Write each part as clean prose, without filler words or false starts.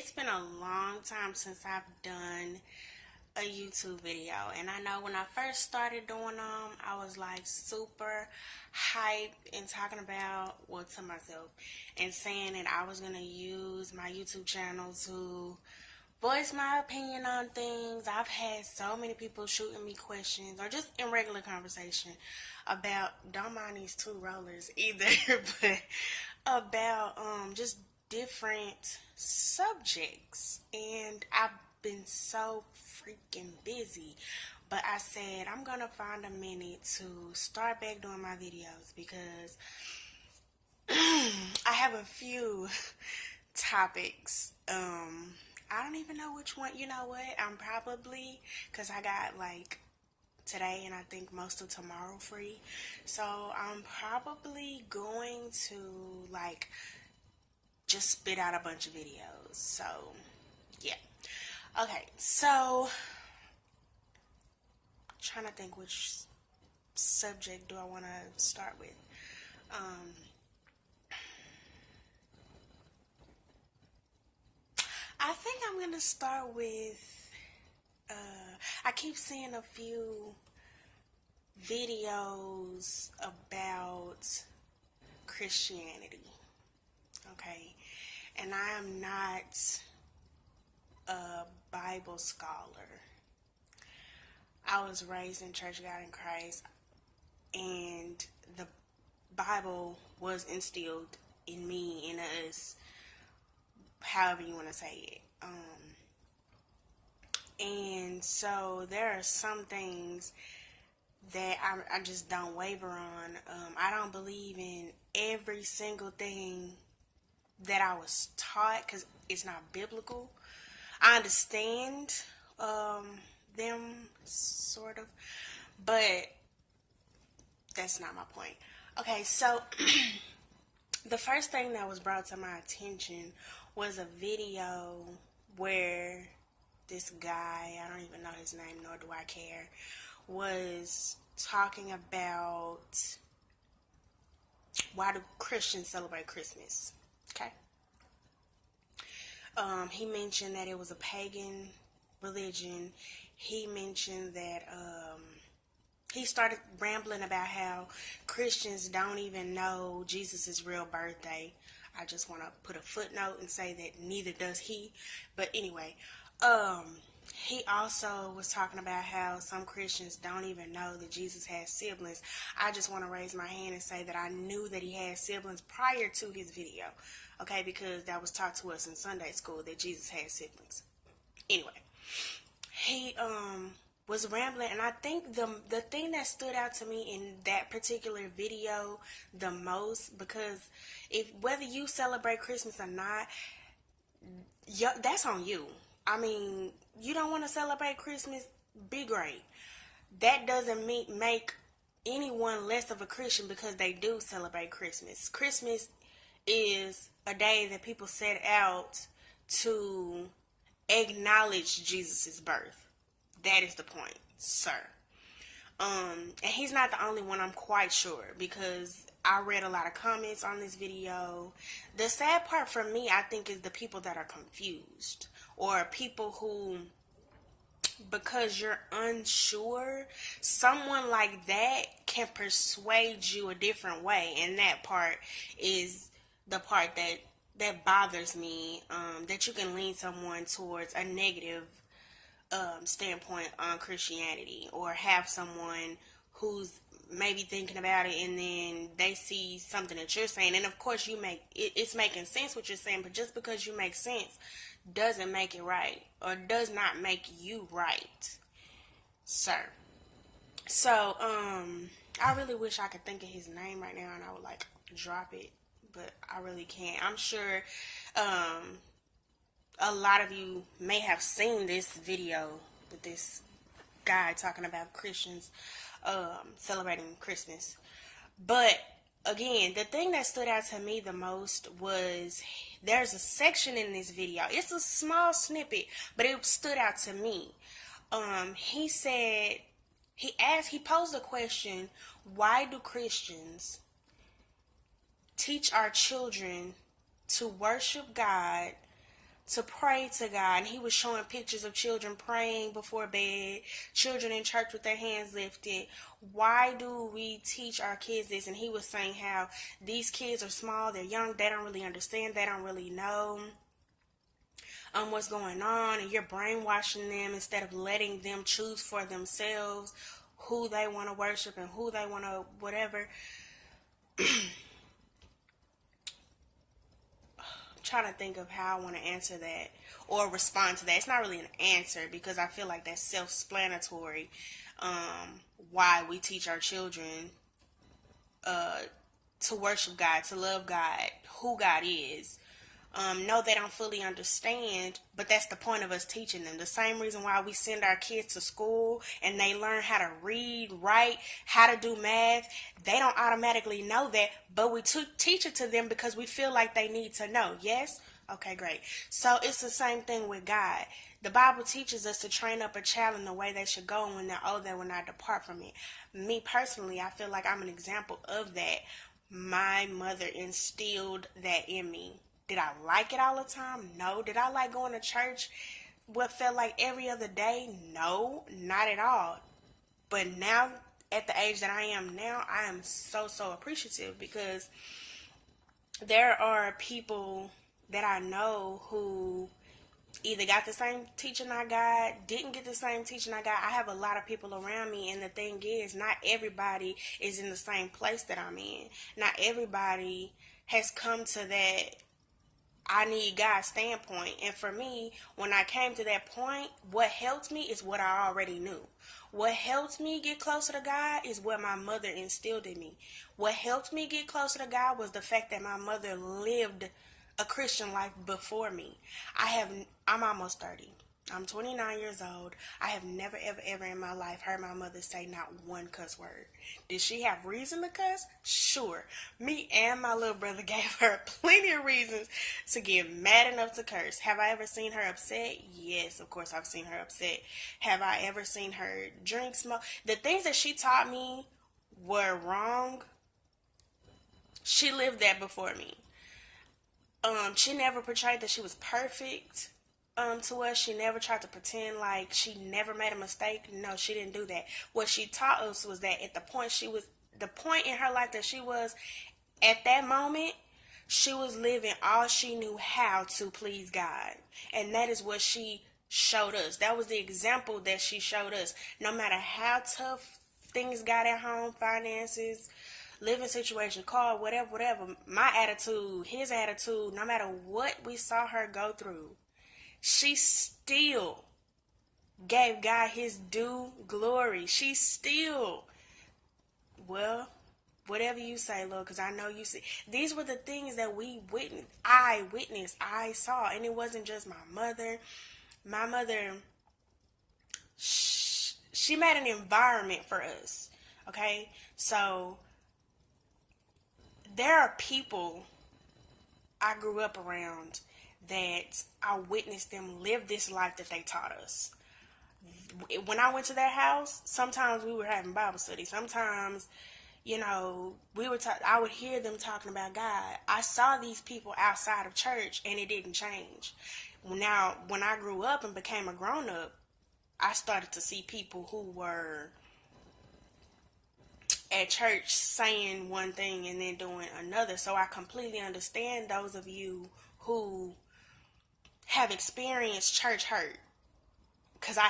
It's been a long time since I've done a YouTube video, and I know when I first started doing them, I was like super hype and talking about, well, to myself, and saying that I was gonna use my YouTube channel to voice my opinion on things. I've had so many people shooting me questions or just in regular conversation about, don't mind these two rollers either, but about just different subjects. And I've been so freaking busy. But I said I'm gonna find a minute to start back doing my videos because I have a few topics. I don't even know which one. You know what? I'm probably, because I got like today and I think most of tomorrow free. So I'm probably going to like just spit out a bunch of videos. So yeah. Okay, so trying to think which subject do I want to start with. Um, I think I'm gonna start with. I keep seeing a few videos about Christianity. Okay, and I am not a Bible scholar. I was raised in Church of God in Christ, and the Bible was instilled in me, in us, however you want to say it. And so there are some things that I just don't waver on. I don't believe in every single thing that I was taught because it's not biblical. I understand them, sort of, but that's not my point. Okay, so the first thing that was brought to my attention was a video where this guy, I don't even know his name, nor do I care, was talking about why do Christians celebrate Christmas. Okay. He mentioned that it was a pagan religion. He mentioned that he started rambling about how Christians don't even know Jesus' real birthday. I just want to put a footnote and say that neither does he. But anyway, he also was talking about how some Christians don't even know that Jesus had siblings. I just want to raise my hand and say that I knew that he had siblings prior to his video. Okay, because that was taught to us in Sunday school that Jesus had siblings. Anyway, he was rambling, and I think the thing that stood out to me in that particular video the most, because if whether you celebrate Christmas or not, that's on you. I mean, you don't want to celebrate Christmas, be great. That doesn't make anyone less of a Christian because they do celebrate Christmas. Christmas is a day that people set out to acknowledge Jesus' birth. That is the point, sir. And he's not the only one, I'm quite sure, because I read a lot of comments on this video. The sad part for me, I think, is the people that are confused, or people who, because you're unsure, someone like that can persuade you a different way, and that part is the part that bothers me, that you can lean someone towards a negative standpoint on Christianity, or have someone who's maybe thinking about it and then they see something that you're saying, and of course it's making sense what you're saying, but just because you make sense doesn't make it right, or does not make you right, sir. So I really wish I could think of his name right now and I would like drop it, but I really can't. I'm sure a lot of you may have seen this video with this guy talking about Christians celebrating Christmas. But again, the thing that stood out to me the most was there's a section in this video. It's a small snippet, but it stood out to me. He said, he posed a question, why do Christians teach our children to worship God to pray to God. And he was showing pictures of children praying before bed, children in church with their hands lifted. Why do we teach our kids this? And he was saying how these kids are small, they're young, they don't really understand, they don't really know what's going on, and you're brainwashing them instead of letting them choose for themselves who they want to worship and who they want to whatever. Trying to think of how I want to answer that or respond to that. It's not really an answer because I feel like that's self-explanatory. Why we teach our children to worship God, to love God, who God is. No, they don't fully understand, but that's the point of us teaching them. The same reason why we send our kids to school and they learn how to read, write, how to do math. They don't automatically know that, but we teach it to them because we feel like they need to know. Yes? Okay, great. So it's the same thing with God. The Bible teaches us to train up a child in the way they should go, and when they're old, they will not depart from it. Me personally, I feel like I'm an example of that. My mother instilled that in me. Did I like it all the time? No. Did I like going to church what felt like every other day? No, not at all. But now, at the age that I am now, I am so appreciative because there are people that I know who either got the same teaching I got, didn't get the same teaching I got. I have a lot of people around me, and the thing is, not everybody is in the same place that I'm in. Not everybody has come to that I need God's standpoint. And for me, when I came to that point, what helped me is what I already knew. What helped me get closer to God is what my mother instilled in me. What helped me get closer to God was the fact that my mother lived a Christian life before me. I'm almost 30. I'm 29 years old. I have never, ever in my life heard my mother say not one cuss word. Did she have reason to cuss? Sure. Me and my little brother gave her plenty of reasons to get mad enough to curse. Have I ever seen her upset? Yes, of course I've seen her upset. Have I ever seen her drink, smoke? The things that she taught me were wrong. She lived that before me. She never portrayed that she was perfect. To us, she never tried to pretend like she never made a mistake. No, she didn't do that. What she taught us was that at the point in her life that she was at that moment, she was living all she knew how to please God. And that is what she showed us. That was the example that she showed us. No matter how tough things got at home, finances, living situation, car, whatever, my attitude, his attitude, no matter what we saw her go through, she still gave God his due glory. She still, well, whatever you say, Lord, because I know you see. These were the things that we witnessed. I saw. And it wasn't just my mother. My mother, she made an environment for us. Okay? So, there are people I grew up around that I witnessed them live this life that they taught us. When I went to their house, sometimes we were having Bible study. Sometimes, I would hear them talking about God. I saw these people outside of church and it didn't change. Now, when I grew up and became a grown-up, I started to see people who were at church saying one thing and then doing another. So I completely understand those of you who have experienced church hurt, because I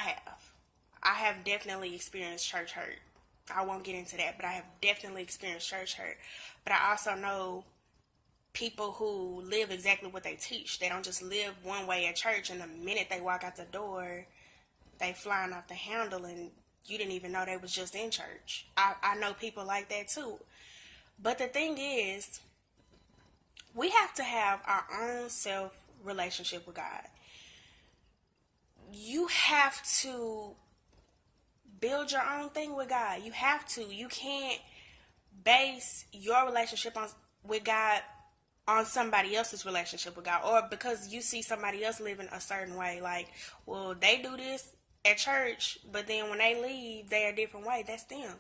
have definitely experienced church hurt. I won't get into that, but I have definitely experienced church hurt. But I also know people who live exactly what they teach. They don't just live one way at church, and the minute they walk out the door, they flying off the handle, and you didn't even know they was just in church. I know people like that too. But the thing is, we have to have our own self relationship with God. You have to build your own thing with God. You have to. You can't base your relationship with God on somebody else's relationship with God, or because you see somebody else living a certain way. Like, well, they do this at church, but then when they leave, they're a different way. That's them.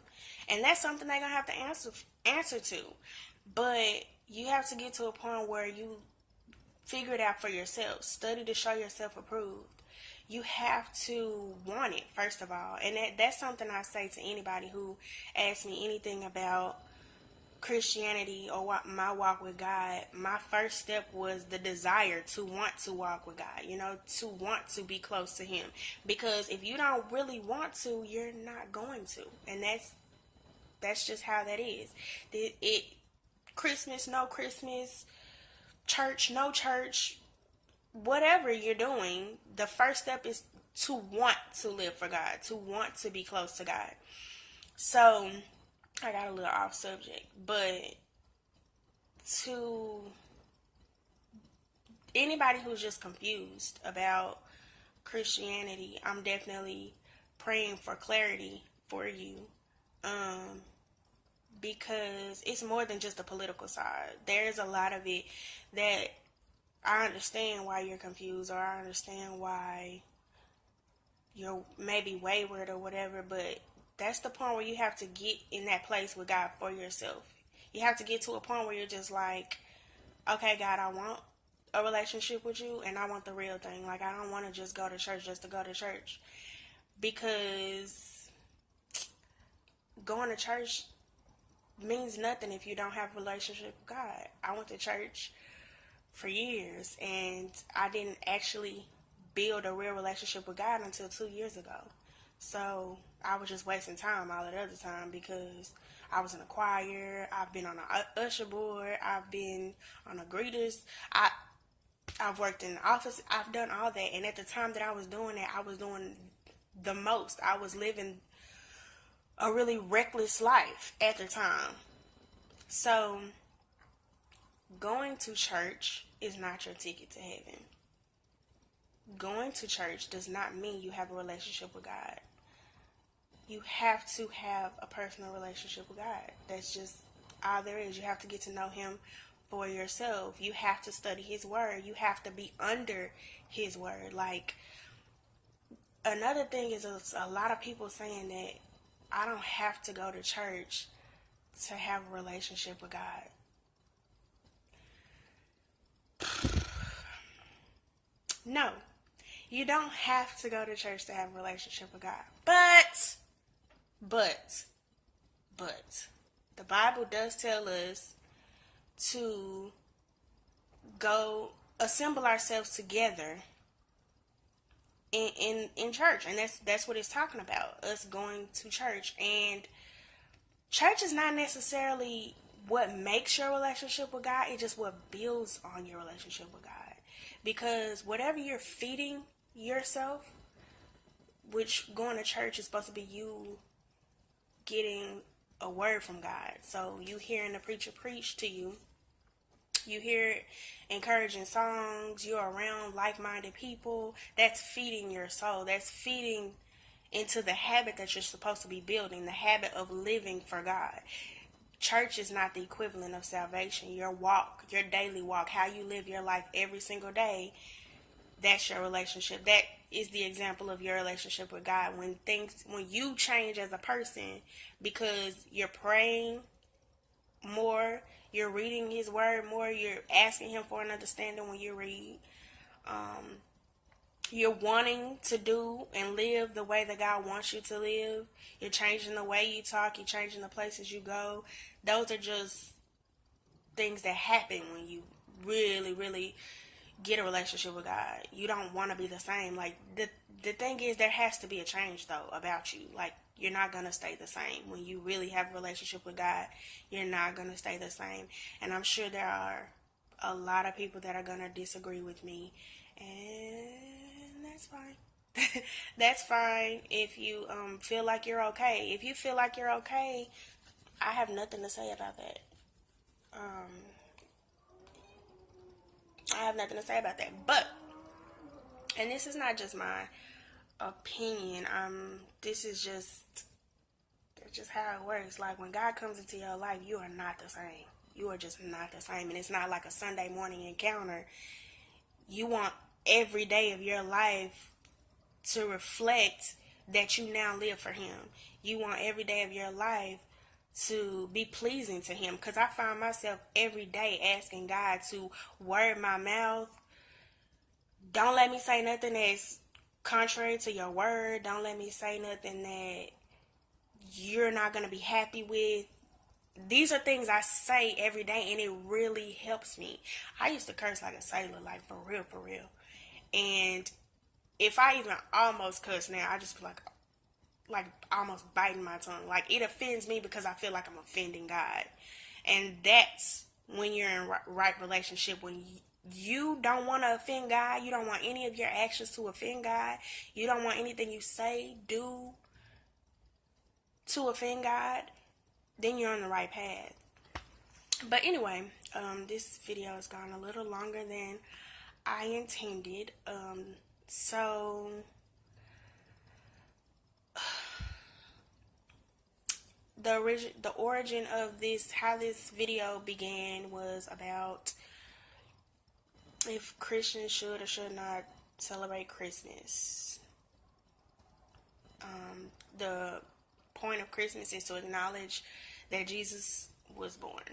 And that's something they're going to have to answer to. But you have to get to a point where you Figure it out for yourself. Study to show yourself approved. You have to want it, first of all. And that's something I say to anybody who asks me anything about Christianity or my walk with God. My first step was the desire to want to walk with God, to want to be close to Him. Because if you don't really want to, you're not going to. And that's just how that is. Christmas, no Christmas, church, no church, whatever you're doing, the first step is to want to live for God, to want to be close to God. So, I got a little off subject, but to anybody who's just confused about Christianity, I'm definitely praying for clarity for you. Because it's more than just the political side. There's a lot of it that I understand why you're confused, or I understand why you're maybe wayward or whatever, but that's the point where you have to get in that place with God for yourself. You have to get to a point where you're just like, okay, God, I want a relationship with you, and I want the real thing. Like, I don't want to just go to church just to go to church. Because going to church means nothing if you don't have a relationship with God. I went to church for years, and I didn't actually build a real relationship with God until 2 years ago. So I was just wasting time all the other time because I was in a choir, I've been on an usher board, I've been on a greeters, I've worked in the office, I've done all that. And at the time that I was doing that, I was doing the most. I was living a really reckless life at the time. So going to church is not your ticket to heaven. Going to church does not mean you have a relationship with God. You have to have a personal relationship with God. That's just all there is. You have to get to know Him for yourself. You have to study His Word. You have to be under His Word. Like, another thing is a lot of people saying that I don't have to go to church to have a relationship with God. No, you don't have to go to church to have a relationship with God. But, the Bible does tell us to go assemble ourselves together in church, and that's what it's talking about, us going to church. And church is not necessarily what makes your relationship with God, it's just what builds on your relationship with God. Because whatever you're feeding yourself, which going to church is supposed to be you getting a word from God. So you hearing the preacher preach to you, you hear encouraging songs, you're around like-minded people, that's feeding your soul. That's feeding into the habit that you're supposed to be building, the habit of living for God. Church is not the equivalent of salvation. Your walk, your daily walk, how you live your life every single day, that's your relationship. That is the example of your relationship with God. When you change as a person because you're praying more, you're reading His Word more, you're asking Him for an understanding when you read, you're wanting to do and live the way that God wants you to live, you're changing the way you talk, you're changing the places you go. Those are just things that happen when you really, really get a relationship with God. You don't want to be the same. Like, the thing is, there has to be a change, though, about you. Like, you're not going to stay the same. When you really have a relationship with God, you're not going to stay the same. And I'm sure there are a lot of people that are going to disagree with me. And that's fine. That's fine if you feel like you're okay. If you feel like you're okay, I have nothing to say about that. I have nothing to say about that. But, and this is not just my opinion. This is just how it works. Like, when God comes into your life, you are not the same. You are just not the same. And it's not like a Sunday morning encounter. You want every day of your life to reflect that you now live for Him. You want every day of your life to be pleasing to him, because I find myself every day asking God to word my mouth. Don't let me say nothing that's contrary to your word. Don't let me say nothing that you're not going to be happy with. These are things I say every day, and it really helps me. I used to curse like a sailor, like for real, for real. And if I even almost cuss now, I just be like almost biting my tongue. Like, it offends me because I feel like I'm offending God. And that's when you're in right relationship. When you don't want to offend God, you don't want any of your actions to offend God, you don't want anything you say, do to offend God, then you're on the right path. But anyway, this video has gone a little longer than I intended. So the origin of this, how this video began, was about if Christians should or should not celebrate Christmas. The point of Christmas is to acknowledge that Jesus was born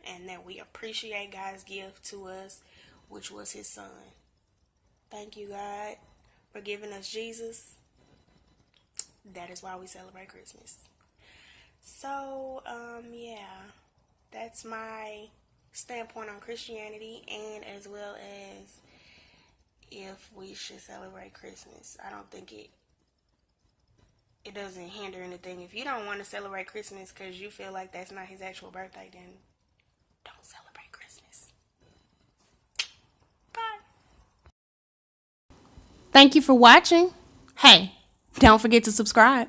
and that we appreciate God's gift to us, which was his son. Thank you, God, for giving us Jesus. That is why we celebrate Christmas. So, yeah, that's my standpoint on Christianity, and as well as if we should celebrate Christmas. I don't think it doesn't hinder anything. If you don't want to celebrate Christmas because you feel like that's not his actual birthday, then don't celebrate Christmas. Bye. Thank you for watching. Hey, don't forget to subscribe.